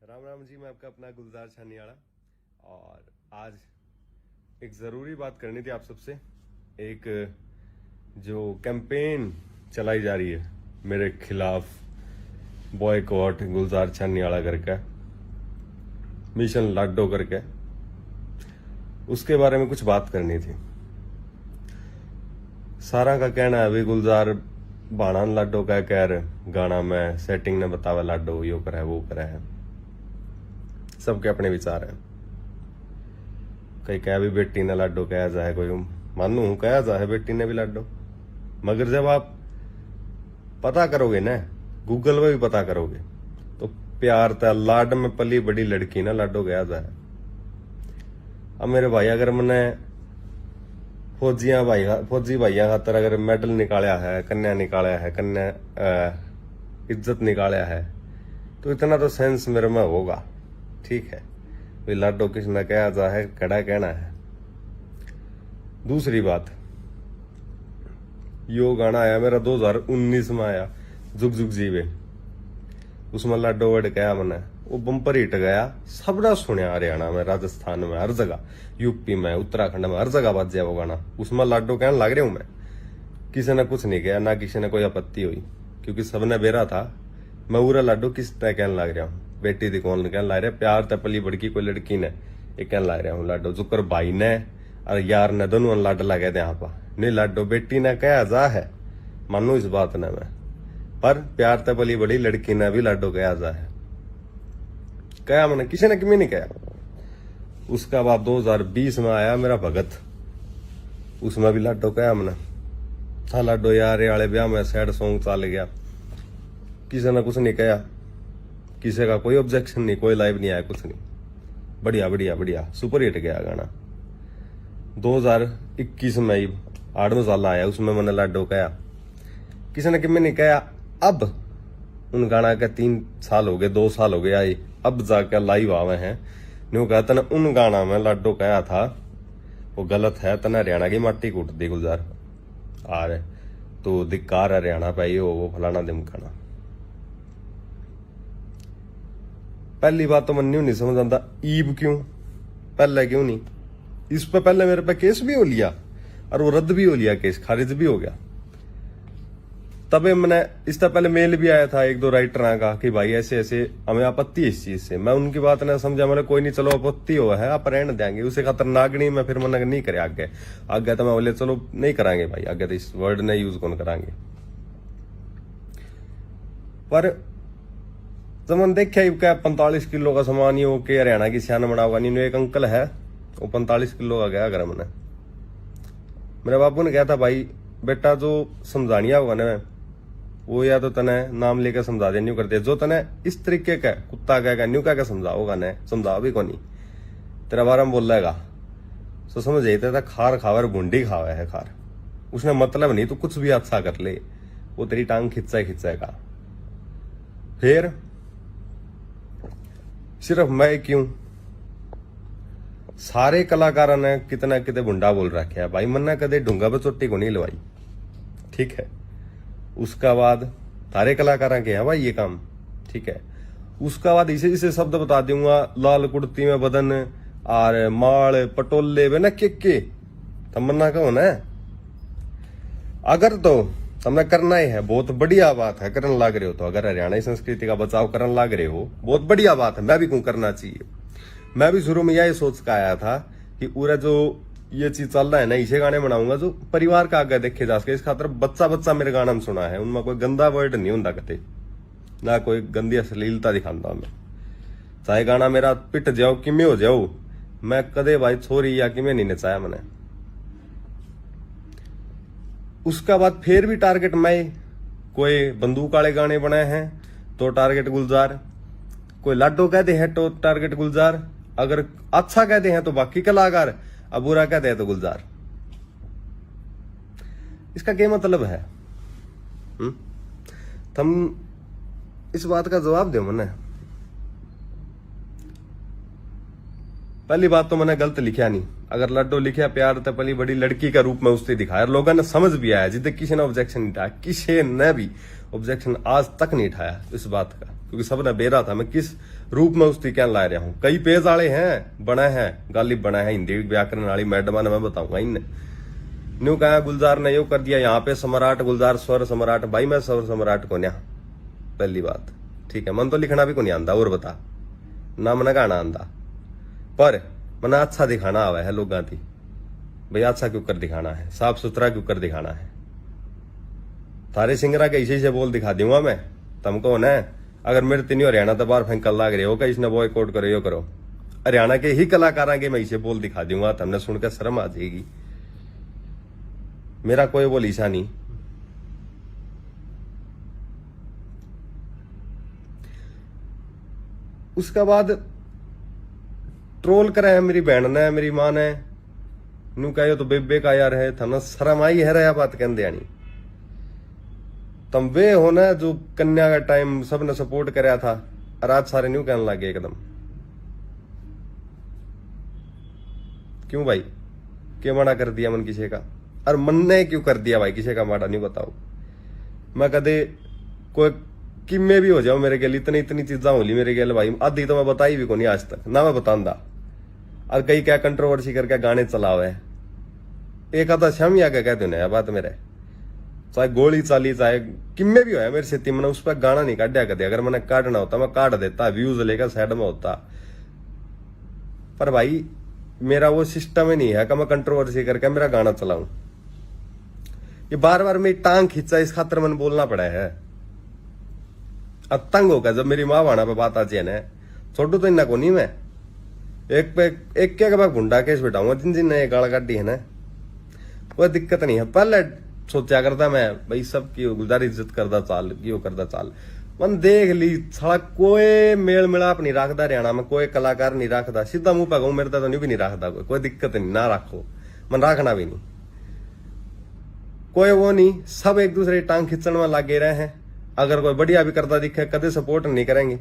राम राम जी, मैं आपका अपना गुलजार छानियाड़ा। और आज एक ज़रूरी बात करनी थी आप सबसे। एक जो कैंपेन चलाई जा रही है मेरे खिलाफ, बॉयकॉट गुलजार छानियाड़ा करके, मिशन लाडो करके, उसके बारे में कुछ बात करनी थी। सारा का कहना है अभी गुलजार बाणा लाडो का कह गाना में सेटिंग ने बतावा लाडो यो करे वो करे है। सबके अपने विचार हैं। कई कह भी बेटी ने लाडो कहा जाए, कोई मानू कहा जाए बेटी ने भी लाडो, मगर जब आप पता करोगे ना, गूगल में भी पता करोगे, तो प्यार था लाड में पली बड़ी लड़की ना लाडो कहा जाए। अब मेरे भाई अगर मैंने फौजी भाइया खातर अगर मेडल निकाला है, कन्या निकाला है, कन्या इज्जत निकाला है, तो इतना तो सेंस मेरे में होगा। ठीक है, भाई लाडो किसने कहा जाए, कड़ा कहना है। दूसरी बात, यो गाना आया मेरा 2019 में आया, जुग जुग जीवे, उसमें लाडो वर्ड कहा मैंने, वो बम्पर हिट गया, सबने सुनिया। हरियाणा में, राजस्थान में, हर जगह, यूपी में, उत्तराखंड में, हर जगह बज जाए वो गाना। उसमें लाडो कहने लग रहा हूं मैं, किसी ने कुछ नहीं किया, ना किसी ने कोई आपत्ति हुई, क्योंकि सबने बेरा था। मैं पूरा लाडो किस तरह कहने लग रहा हूँ, बेटी दी कौन कहने लग रहा, प्यार तपली बड़की कोई लड़की ने ये कहने लग रहा हूँ लाडो, जुकर भाई ने और यार ने दोनों लाड लगे थे यहाँ पर। नहीं, लाडो बेटी ने कहा जा है, मानो इस बात ने मैं, पर प्यार तपली बड़ी लड़की ने भी लाडो कहा जा है। कहा मैंने, किसी ने क्यों नहीं कहा। उसका बाद 2020 में आया मेरा भगत, उसमें भी लाडो कहा मैंने, था लाडो यार वाले ब्याह में सैड सॉन्ग चल गया, किसी ने कुछ नहीं कहा, किसी का कोई ऑब्जेक्शन नहीं, कोई लाइव नहीं आया, कुछ नहीं, बढ़िया बढ़िया बढ़िया सुपर हिट गया गाना। 2021 में ही आठ मसाला आया, उसमें मैंने लाडो कहा, किसी ने किमें नहीं कहा। अब उन गाना के 3 साल हो गए, 2 साल हो गए आई, अब जाकर लाइव आवे हैं, न्यू कहते ना उन गाना में लाडो कहा था वो गलत है, तना हरियाणा की माटी कूट दी गुलजार, आ रहे तो धिक्कार हरियाणा पे वो फलाना दिमकाना। पहली बात तो मन नहीं समझ आता, ईब क्यों पहले क्यों नहीं, इस पे पहले मेरे पे केस भी हो लिया और वो रद्द भी हो लिया, केस खारिज भी हो गया। तबे मैंने इससे पहले मेल भी आया था 1-2 राइटर का कि भाई ऐसे ऐसे हमें आपत्ति इस चीज से। मैं उनकी बात ना समझा, मैंने कोई नहीं, चलो आपत्ति हो है आप रहने देंगे, उसे खातर नागनी में फिर मैंने नहीं करे आगे तो मैं बोले चलो नहीं करांगे भाई, आगे तो इस वर्ड ने यूज कौन करांगे। पर जब मैंने देखा क्या 45 किलो का सामान ही हो के हरियाणा की सियान बना होगा, नहीं एक अंकल है वो 45 किलो का गया घर मैंने, मेरे बापू ने कहा था भाई बेटा जो समझानिया होगा ना वो या तो तने नाम लेकर समझा दे, न्यू कर दे, जो तने इस तरीके का कुत्ता कहेगा न्यू क्या समझाओगा न, समझाओ भी को नहीं, तेरा बारे में बोल रहेगा तो समझ जाते था खार खावर बूंदी खावा है खार, उसने मतलब नहीं तो कुछ भी अच्छा कर ले, वो तेरी टांग खिंचाएगा। फिर सिर्फ मैं क्यों, सारे कलाकारों ने कितना कितने बुंडा बोल रखे है भाई, मन्ना कदे ढूंगा पर चोटी को नहीं लवाई। ठीक है, उसका बाद सारे कलाकारों के है भाई ये काम। ठीक है, उसका बाद इसे शब्द बता दूंगा, लाल कुर्ती में बदन और माल पटोले वे ना के तमन्ना कहो ना, अगर तो तुमने करना ही है बहुत बढ़िया बात है, करने लग रहे हो तो, अगर हरियाणा संस्कृति का बचाव करने लग रहे हो बहुत बढ़िया बात है, मैं भी क्यों करना चाहिए। मैं भी शुरू में यही सोच का आया था कि पूरा जो ये चीज चल रहा है ना, इसे गाने बनाऊंगा जो परिवार का आगे देखे जा सके। इस खातर बच्चा मेरे गाना में सुना है, उनमें कोई गंदा वर्ड नहीं होता कते, ना कोई गंदी अश्लीलता दिखाता मैं, चाहे गाना मेरा पिट जाओ कि मैं हो जाओ, मैं कदे भाई छोरी या कि मैं नहीं नचाया मैंने। उसका बाद फिर भी टारगेट मैं, कोई बंदूक वाले गाने बनाए हैं तो टारगेट गुलजार, कोई लाडो कहते हैं तो टारगेट गुलजार, अगर अच्छा कहते हैं तो बाकी कलाकार, अब बुरा कहते हैं तो गुलजार। इसका क्या मतलब है? तुम इस बात का जवाब दो मैंने। पहली बात तो मैंने गलत लिखा नहीं, अगर लड्डो लिखा प्यार तो पहली बड़ी लड़की का रूप में उससे दिखाया, लोगों ने समझ भी आया, जिद्दे किसी ने ऑब्जेक्शन नहीं उठाया, किसी ने भी ऑब्जेक्शन आज तक नहीं उठाया इस बात का, क्योंकि सबने बेरा था मैं किस रूप में उसकी क्या ला रहा हूं। कई पेज वाले हैं बना है गालिब बना है हिंदी व्याकरण वाली मैडम ने, मैं बताऊंगा इनने न्यू कहा गुलजार ने यो कर दिया यहाँ पे सम्राट गुलजार स्वर सम्राट, भाई मैं स्वर सम्राट को न्या पहली बात, ठीक है मन तो लिखना भी को नहीं आंदा और बता ना मन गाना आंदा, पर मना अच्छा दिखाना आवा है लोगों की, भाई अच्छा क्यों कर दिखाना है, साफ सुथरा क्यों कर दिखाना है। थारे सिंगरा के इसी से बोल दिखा दूंगा मैं तुमको न, अगर मेरे तीनों हरियाणा तो बाहर फेंक लग रहे हो कि इसने बॉयकॉट करो यो करो, हरियाणा के ही कलाकार के मैं इसे बोल दिखा दूंगा, तुमने सुनकर शर्म आ जाएगी। मेरा कोई वो लीसा नहीं। उसके बाद ट्रोल करे है मेरी बहन ने मेरी मां ने, नू कहो तो बेबे का यार है था ना शर्म आई है रहा बात कहते नहीं। तुम वे हो ना जो कन्या का टाइम सबने सपोर्ट कराया था, रात सारे न्यू कहने लगे एकदम, क्यों भाई क्यों मना कर दिया मन किसी का, और मन ने क्यों कर दिया भाई किसी का माड़ा नहीं बताओ। मैं कदे कोई किम्मे भी हो जाओ मेरे गेल, इतनी इतनी चीजा होली मेरे गेल भाई, आधी तो मैं बताई भी को नहीं आज तक ना मैं बतांदा, और कई क्या कंट्रोवर्सी करके गाने चलावे, एक आधा शम आगे कहते ना बात मेरे, चाहे गोली चाली चाहे किम्मे भी हो मेरे से मैंने उस पर गाना नहीं काटा कदे, अगर मैंने काटना होता मैं काट देता, व्यूज लेकर साइड में होता, पर भाई मेरा वो सिस्टम ही नहीं है कि मैं कंट्रोवर्सी करके मेरा गाना चलाऊं। ये बार बार मेरी टांग खींचा इस खातर मैंने बोलना पड़ा है, तंग होगा जब मेरी माँ वाणा पे बात आती है ना, छोटू तो इन्ना को नहीं मैं एक पे एक क्या मैं गुंडा केस बिठाऊंगा जिन जिन ने गाल काटी है ना, कोई दिक्कत नहीं है। पहले सोचा करता मैं भाई सबकी गुलजार इज्जत करता चाल यो करता चाल, मन देख ली साला कोई मेल मिलाप नहीं रखता हरियाणा में, कोई कलाकार नहीं रखता, सीधा मुंह पे कहूं मेरे तो भी नहीं रखता, कोई दिक्कत नहीं ना रखो मन रखना भी नहीं, कोई वो नहीं, सब एक दूसरे की टांग खींचने में लगे रहे हैं। अगर कोई बढ़िया भी करता दिखे कदे सपोर्ट नहीं करेंगे।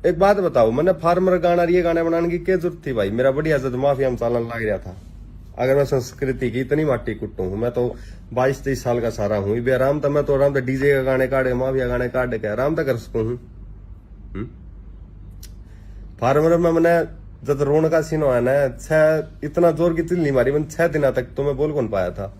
एक बात बताओ मैंने फार्मर गाना ये गाने बनाने की क्या जरूरत थी भाई, मेरा बढ़िया जद माफिया में चालन लग रहा था। अगर मैं संस्कृति की इतनी माटी कुट्टू हूं, मैं तो 22-23 साल का सारा हूं, भी आराम तो मैं तो आराम तो डीजे का गाने काटे माफिया गाने काट के आराम तो कर सकूं हूं। फार्मर में मैंने जब रोन का सीन हुआ ना, इतना जोर की तिल्ली मारी मैंने 6 दिन तक तो मैं बोल कौन पाया था,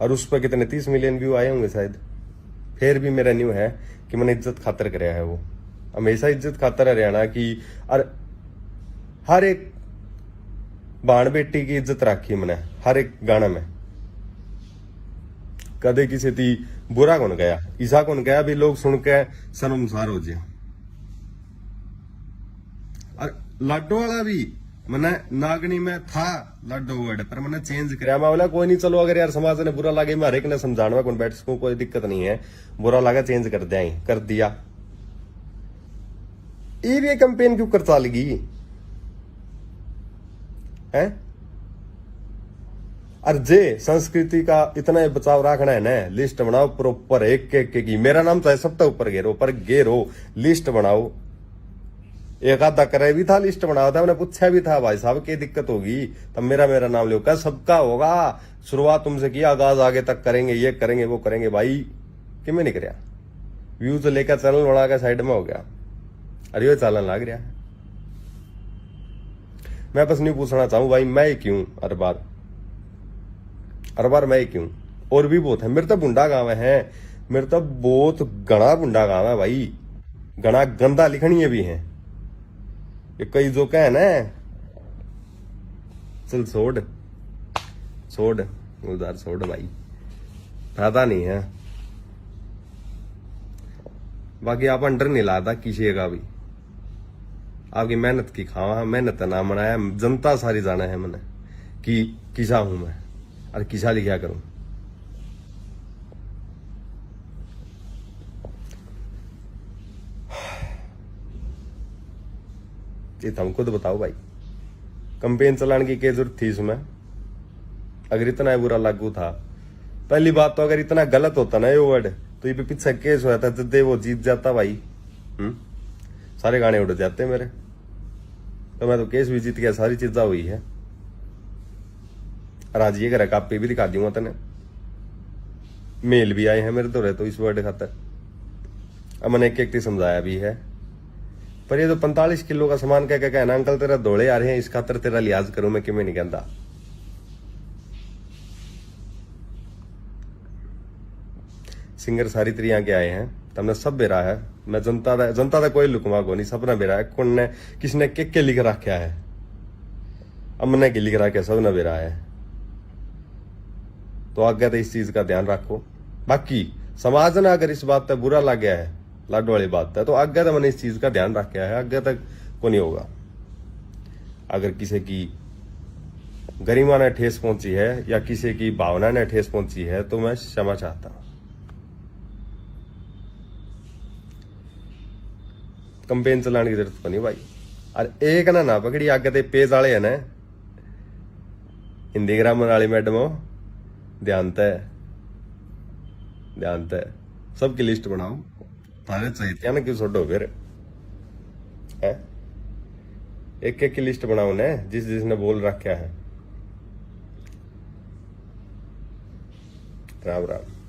और उस पर कितने 30 मिलियन व्यू आए होंगे शायद। फिर भी मेरा न्यू है कि मैंने इज्जत खातर कराया है, वो हमेशा इज्जत खातर हरियाणा की, और हर एक बाण बेटी की इज्जत रखी मैंने हर एक गाना में, कदे किसी थी बुरा कौन गया, ईसा कौन गया भी लोग सुन के शर्मसार हो जाए। और लाडो वाला भी मैंने नागनी में था लड्डू वर्ड, पर मैंने चेंज कराया, मैं बोला कोई नहीं चलो अगर यार समाज ने बुरा लगे मैं हर एक ने समझाने में कौन बैठ सकूं, कोई दिक्कत नहीं है, बुरा लगा चेंज कर दिया कर दिया। ये कैंपेन क्यों कर चालेगी है, और जे संस्कृति का इतना बचाव रखना है ना, लिस्ट बनाओ प्रॉपर एक एक की, मेरा नाम चाहे सबसे ऊपर घेरो पर घेरो, लिस्ट बनाओ। एक आधा करे भी था लिस्ट बनाया था, मैंने पूछा भी था भाई साहब क्या दिक्कत होगी, तब मेरा नाम लो, क्या सबका होगा, शुरुआत तुमसे किया आगाज आगे तक करेंगे, ये करेंगे वो करेंगे, भाई कि मैं नहीं कराया, व्यूज लेकर चैनल बना के साइड में हो गया, अरे ये चलन लग रहा है। मैं बस नहीं पूछना चाहूं भाई मैं क्यों हर बार मैं क्यों, और भी बहुत है मेरे तो बुंडा गांव है, मेरे तो बहुत घना बुंडा गांव है भाई, घना गंदा लिखनी भी है, ये कई जो कह ना चल छोड़ उधर छोड़ भाई, फायदा नहीं है। बाकी आप अंडर नहीं लाता किसी का भी, आपकी मेहनत की खावा, मेहनत ना मनाया, जनता सारी जाना है मैंने कि किसा हूं मैं और किसा लिखा करूं। ये तुमको तो बताओ भाई कैंपेन चलाने की क्या जरूरत थी इसमें, अगर इतना बुरा लागू था। पहली बात तो अगर इतना गलत होता ना ये वर्ड तो ये पीछे केस हुआ था जब वो जीत जाता भाई। सारे गाने उड़ जाते मेरे। तो मैं तो केस भी जीत गया, सारी चीजा हुई है। राजी करा कापी भी दिखा दूंगा तेने, मेल भी आए हैं मेरे तो इस वर्ड खातर। अब मैंने एक समझाया भी है, पर ये तो 45 किलो का सामान कह के कहना अंकल तेरा दौड़े आ रहे हैं, इस खातर तेरा लिहाज करूं मैं कि मैं नहीं कहता। सिंगर सारी तरिया के आए हैं, तमने सब बेरा है। मैं जनता का कोई लुकवा को नहीं, सबने बेरा है। कौन ने किसने के लिख रखा है, अमने के लिख रखा, सबने बेरा है। तो आगे तो इस चीज का ध्यान रखो। बाकी समाज ने अगर इस बात पर बुरा लग गया है, लाडो वाली बात है, तो आगे तो मैंने इस चीज का ध्यान रखा है, आगे तक को नहीं होगा। अगर किसी की गरिमा ने ठेस पहुंची है या किसी की भावना ने ठेस पहुंची है तो मैं क्षमा चाहता हूं। कंपेन चलाने की जरूरत नहीं भाई। और एक ना पकड़ी आगे ते पेज वाले है ना, हिंदी ग्रामर वाली मैडम हो, ध्यान तय सबकी लिस्ट बनाओ, तारे चाहिए ना क्यों छोड़ो फिर है। एक की लिस्ट बनाओ ने, जिसने बोल रखा है। राम राम।